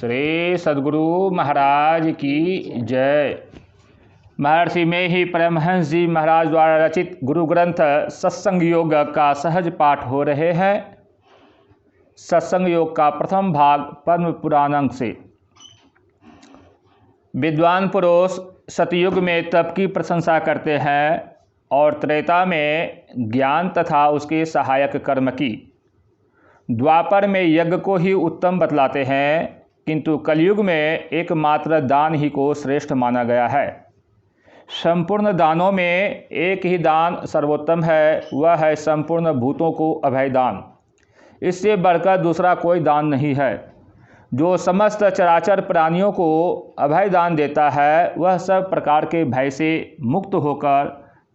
श्री सद्गुरु महाराज की जय। महर्षि में ही परमहंस जी महाराज द्वारा रचित गुरु ग्रंथ सत्संग योग का सहज पाठ हो रहे हैं। सत्संग योग का प्रथम भाग पद्म पुराण से। विद्वान पुरुष सतयुग में तप की प्रशंसा करते हैं और त्रेता में ज्ञान तथा उसके सहायक कर्म की। द्वापर में यज्ञ को ही उत्तम बतलाते हैं, किंतु कलयुग में एकमात्र दान ही को श्रेष्ठ माना गया है। संपूर्ण दानों में एक ही दान सर्वोत्तम है, वह है संपूर्ण भूतों को अभय दान। इससे बढ़कर दूसरा कोई दान नहीं है। जो समस्त चराचर प्राणियों को अभय दान देता है, वह सब प्रकार के भय से मुक्त होकर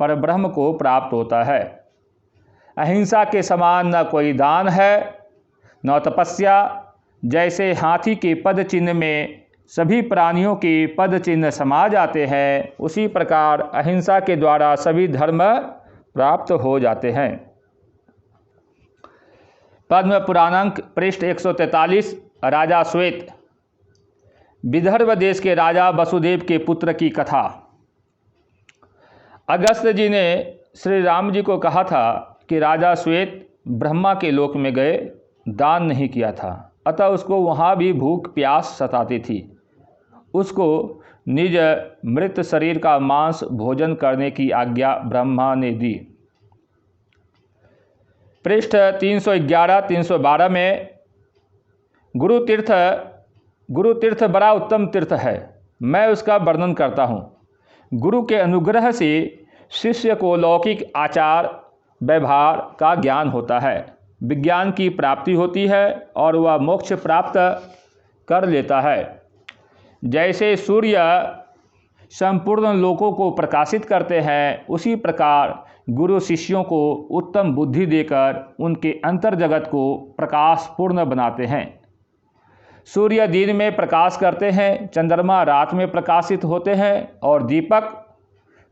परब्रह्म को प्राप्त होता है। अहिंसा के समान न कोई दान है न तपस्या। जैसे हाथी के पद चिन्ह में सभी प्राणियों के पद चिन्ह समा जाते हैं, उसी प्रकार अहिंसा के द्वारा सभी धर्म प्राप्त हो जाते हैं। पद्म पुराण पृष्ठ 143। राजा श्वेत। विदर्भ देश के राजा वसुदेव के पुत्र की कथा। अगस्त्य जी ने श्री राम जी को कहा था कि राजा श्वेत ब्रह्मा के लोक में गए, दान नहीं किया था, अतः उसको वहाँ भी भूख प्यास सताती थी। उसको निज मृत शरीर का मांस भोजन करने की आज्ञा ब्रह्मा ने दी। पृष्ठ 311-312 में गुरु तीर्थ बड़ा उत्तम तीर्थ है, मैं उसका वर्णन करता हूँ। गुरु के अनुग्रह से शिष्य को लौकिक आचार व्यवहार का ज्ञान होता है, विज्ञान की प्राप्ति होती है और वह मोक्ष प्राप्त कर लेता है। जैसे सूर्य संपूर्ण लोकों को प्रकाशित करते हैं, उसी प्रकार गुरु शिष्यों को उत्तम बुद्धि देकर उनके अंतर जगत को प्रकाशपूर्ण बनाते हैं। सूर्य दिन में प्रकाश करते हैं, चंद्रमा रात में प्रकाशित होते हैं और दीपक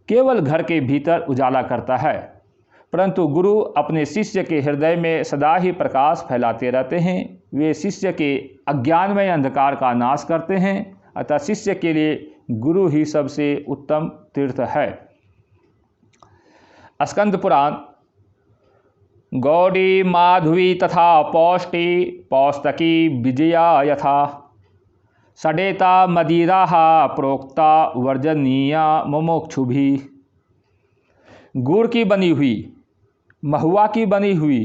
केवल घर के भीतर उजाला करता है। परंतु गुरु अपने शिष्य के हृदय में सदा ही प्रकाश फैलाते रहते हैं। वे शिष्य के अज्ञानमय अंधकार का नाश करते हैं, अतः शिष्य के लिए गुरु ही सबसे उत्तम तीर्थ है। स्कंद पुराण। गौड़ी माधवी तथा पौष्टी पौस्तकी विजया यथा षडेता मदिरा प्रोक्ता वर्जनीया मुमुक्षुभि। गुड़ की बनी हुई, महुआ की बनी हुई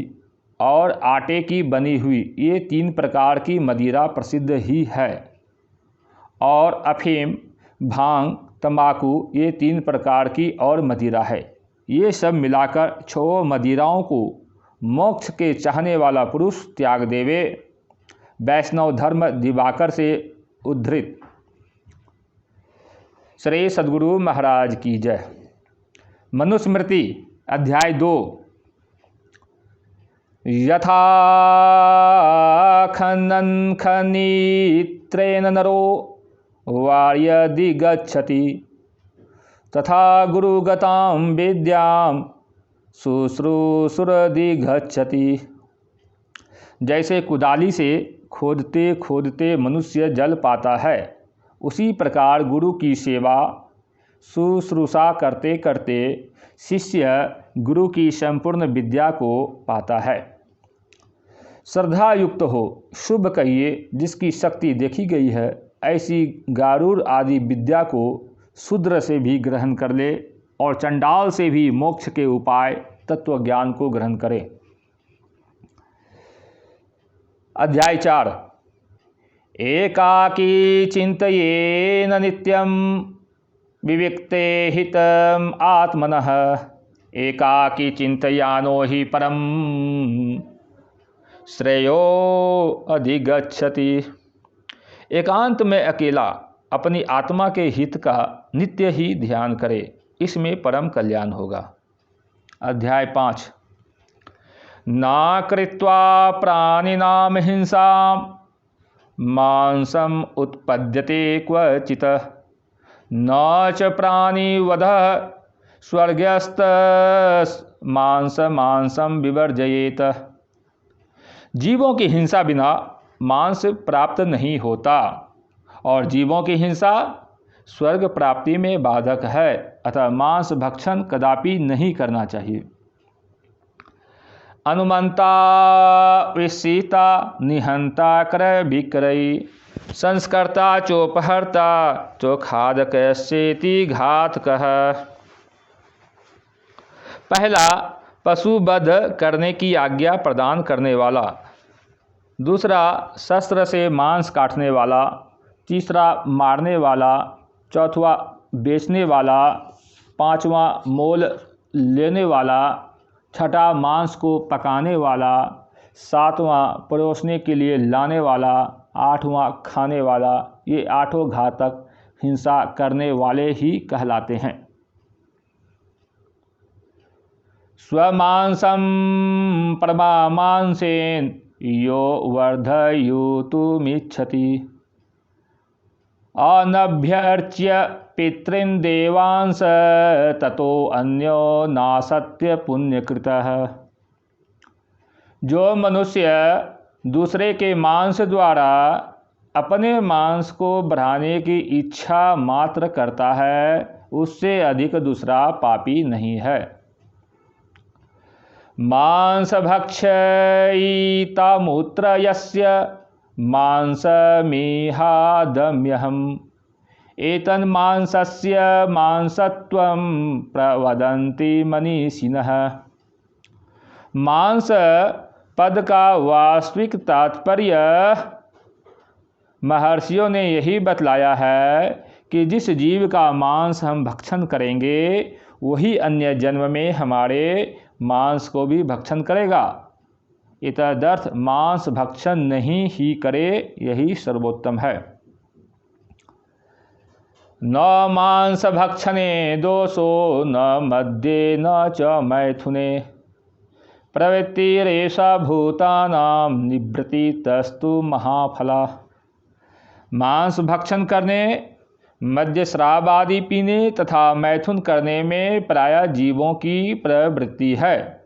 और आटे की बनी हुई, ये 3 प्रकार की मदिरा प्रसिद्ध ही है। और अफीम, भांग, तंबाकू, ये 3 प्रकार की और मदिरा है। ये सब मिलाकर 6 मदिराओं को मोक्ष के चाहने वाला पुरुष त्याग देवे। वैष्णव धर्म दिवाकर से उद्धृत। श्री सद्गुरु महाराज की जय। मनुस्मृति अध्याय 2। यथा खनन खनित्रेण नरो वार्यदि गच्छति तथा गुरुगतां विद्यां शुश्रूषुरदि गच्छति। जैसे कुदाली से खोदते खोदते मनुष्य जल पाता है, उसी प्रकार गुरु की सेवा शुश्रूषा करते करते शिष्य गुरु की संपूर्ण विद्या को पाता है। श्रद्धा युक्त हो, शुभ कहिए, जिसकी शक्ति देखी गई है, ऐसी गारूर आदि विद्या को शूद्र से भी ग्रहण कर ले और चंडाल से भी मोक्ष के उपाय तत्व ज्ञान को ग्रहण करे। अध्याय 4। एकाकी चिंतयेन नित्यं विविक्ते हितम आत्मनः एकाकी चिंतयानो हि परम श्रेयो अधिगच्छति। एकांत में अकेला अपनी आत्मा के हित का नित्य ही ध्यान करे, इसमें परम कल्याण होगा। अध्याय 5। ना कृत्वा प्राणिनाम हिंसा मांसम उत्पद्यते क्वचित् न च प्राणिवध स्वर्गस्थ मांसम विवर्जयेत। जीवों की हिंसा बिना मांस प्राप्त नहीं होता और जीवों की हिंसा स्वर्ग प्राप्ति में बाधक है, अतः मांस भक्षण कदापि नहीं करना चाहिए। अनुमंता विसीता निहंता क्रय विक्रयी संस्कर्ता चोपहर्ता चोखादकस्येति घातकः। पहला, पशुवध करने की आज्ञा प्रदान करने वाला। दूसरा, शस्त्र से मांस काटने वाला। तीसरा, मारने वाला। चौथा, बेचने वाला। पांचवा, मोल लेने वाला। छठा, मांस को पकाने वाला। सातवां, परोसने के लिए लाने वाला। आठवां, खाने वाला। ये आठों घातक हिंसा करने वाले ही कहलाते हैं। स्वमांसं परमांसेन यो वर्धयितुमिच्छति अनभ्यर्च्य पितॄन् देवांस ततो अन्यो नासत्य पुण्यकृतः। जो मनुष्य दूसरे के मांस द्वारा अपने मांस को बढ़ाने की इच्छा मात्र करता है, उससे अधिक दूसरा पापी नहीं है। मांस भक्षयितामुत्र यस्य मांसमिहादम्यहम् एतन्मांसस्य मांसत्वं प्रवदन्ति मनीषिणः। मांस पद का वास्तविक तात्पर्य महर्षियों ने यही बतलाया है कि जिस जीव का मांस हम भक्षण करेंगे वही अन्य जन्म में हमारे मांस को भी भक्षण करेगा। इतदर्थ मांस भक्षण नहीं ही करे, यही सर्वोत्तम है। न मांस भक्षणे दोषो न मद्ये न च मैथुने प्रवृत्तिरेषा भूतानां निवृत्तिस्तु महाफला। मांस भक्षण करने, मद्य शराब आदि पीने तथा मैथुन करने में प्रायः जीवों की प्रवृत्ति है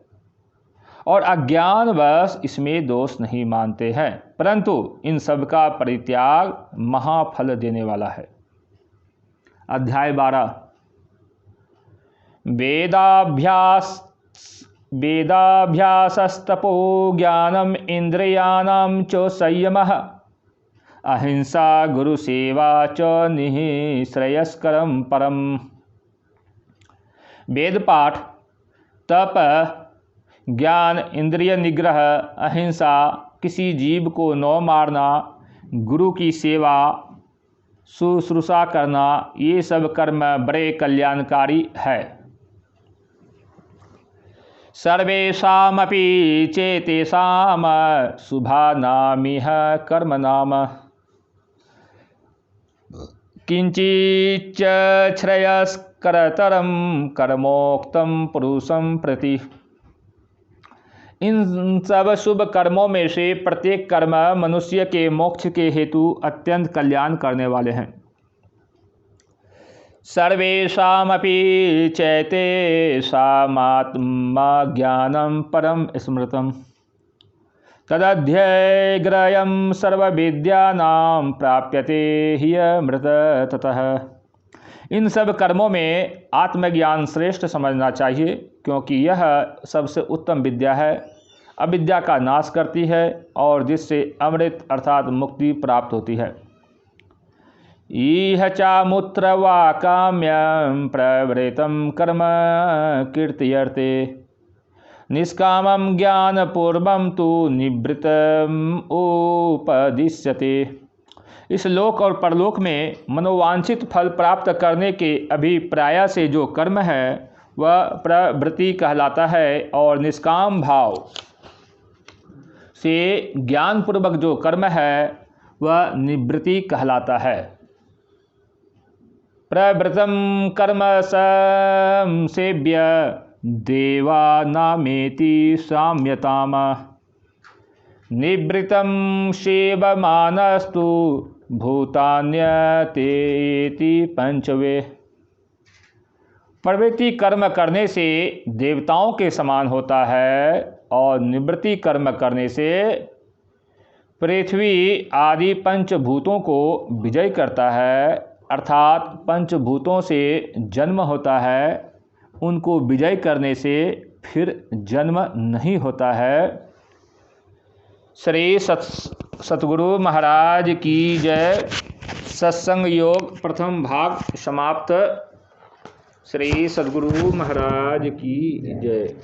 और अज्ञानवश इसमें दोष नहीं मानते हैं, परंतु इन सब का परित्याग महाफल देने वाला है। अध्याय 12। वेदाभ्यासस्तपो ज्ञानम इंद्रियाणां च संयमः अहिंसा गुरुसेवा च निःश्रेयस्करं परम। वेद पाठ, तप, ज्ञान, इंद्रिय निग्रह, अहिंसा, किसी जीव को न मारना, गुरु की सेवा, शुश्रूषा करना, ये सब कर्म बड़े कल्याणकारी है। सर्वेषामपि चेतेषां शुभानामिह कर्मणाम् किंचिच्च श्रेयस्करतरं कर्मोक्तं पुरुषं प्रति। इन सब शुभ कर्मों में से प्रत्येक कर्म मनुष्य के मोक्ष के हेतु अत्यंत कल्याण करने वाले हैं। सर्वेषामपि चैतेषामात्मा ज्ञानं परम स्मृतम् तदध्यग्रयं सर्वविद्यानां प्राप्यते ह्यमृत ततः। इन सब कर्मों में आत्मज्ञान श्रेष्ठ समझना चाहिए, क्योंकि यह सबसे उत्तम विद्या है, अविद्या का नाश करती है और जिससे अमृत अर्थात मुक्ति प्राप्त होती है। इह चामुत्र वा काम्यं प्रवृत्तं कर्म कीर्त्यर्थे निष्कामं ज्ञानपूर्वं तु निवृत्तम् उपदिश्यते। इस लोक और परलोक में मनोवांछित फल प्राप्त करने के अभिप्राय से जो कर्म है वह प्रवृत्ति कहलाता है और निष्काम भाव से ज्ञानपूर्वक जो कर्म है वह निवृत्ति कहलाता है। प्रवृत्तं कर्म संसेव्य देवानामेति साम्यताम निवृत्तं सेवमानस्तु भूतान्यतेति पंचवे। प्रवृत्ति कर्म करने से देवताओं के समान होता है और निवृत्ति कर्म करने से पृथ्वी आदि पंचभूतों को विजय करता है, अर्थात पंचभूतों से जन्म होता है, उनको विजय करने से फिर जन्म नहीं होता है। श्री सतगुरु महाराज की जय। सत्संग योग प्रथम भाग समाप्त। श्री सतगुरु महाराज की जय।